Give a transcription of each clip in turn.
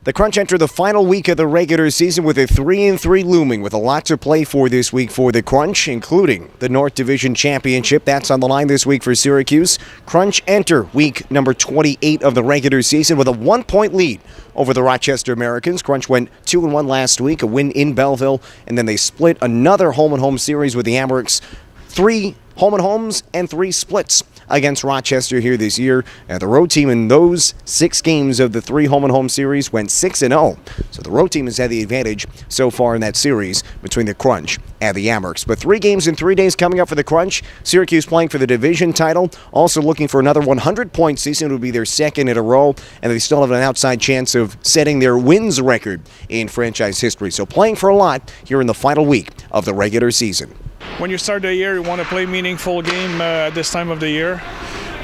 The Crunch enter the final week of the regular season with a 3-3 looming, with a lot to play for this week for the Crunch, including the North Division Championship. That's on the line this week for Syracuse. Crunch enter week number 28 of the regular season with a 1-point lead over the Rochester Americans. Crunch went 2-1 last week, a win in Belleville, and then they split another home-and-home series with the Amerks. 3 home-and-homes and 3 splits against Rochester here this year. And the road team in those 6 games of the 3 home-and-home series went 6-0. So the road team has had the advantage so far in that series between the Crunch and the Amerks. But 3 games in 3 days coming up for the Crunch. Syracuse playing for the division title, also looking for another 100-point season. It would be their 2nd in a row, and they still have an outside chance of setting their wins record in franchise history. So playing for a lot here in the final week of the regular season. When you start the year, you want to play meaningful game at this time of the year.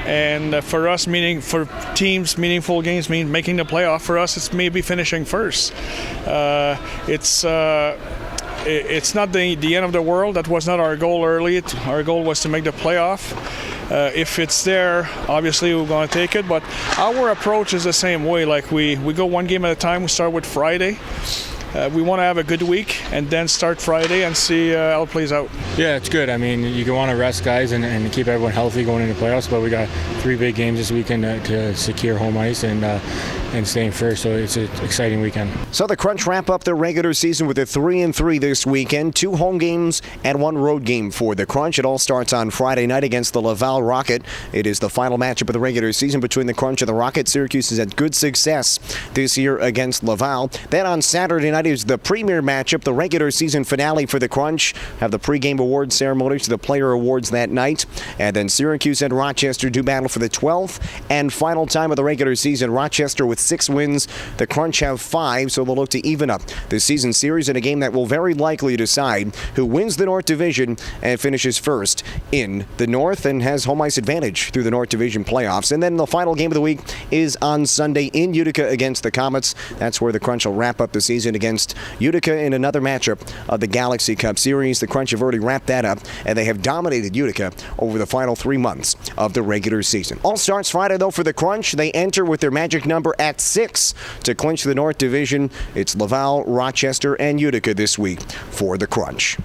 And for us, for teams, meaningful games mean making the playoff. For us, it's maybe finishing first. It's not the end of the world. That was not our goal early. Our goal was to make the playoff. If it's there, obviously we're going to take it. But our approach is the same way. Like we go one game at a time. We start with Friday. We want to have a good week and then start Friday and see how it plays out. Yeah, it's good. I mean, you want to rest guys and keep everyone healthy going into playoffs, but we got 3 big games this weekend to secure home ice and staying first, so it's an exciting weekend. So the Crunch wrap up their regular season with a 3-3 this weekend, 2 home games and 1 road game for the Crunch. It all starts on Friday night against the Laval Rocket. It is the final matchup of the regular season between the Crunch and the Rocket. Syracuse has had good success this year against Laval. Then on Saturday night is the premier matchup, the regular season finale for the Crunch. Have the pregame awards ceremony to the player awards that night. And then Syracuse and Rochester do battle for the 12th and final time of the regular season. Rochester with 6 wins. The Crunch have 5, so they'll look to even up the season series in a game that will very likely decide who wins the North Division and finishes first in the North and has home ice advantage through the North Division playoffs. And then the final game of the week is on Sunday in Utica against the Comets. That's where the Crunch will wrap up the season against Utica in another matchup of the Galaxy Cup Series. The Crunch have already wrapped that up, and they have dominated Utica over the final 3 months of the regular season. All starts Friday, though, for the Crunch. They enter with their magic number at 6 to clinch the North Division. It's Laval, Rochester, and Utica this week for the Crunch.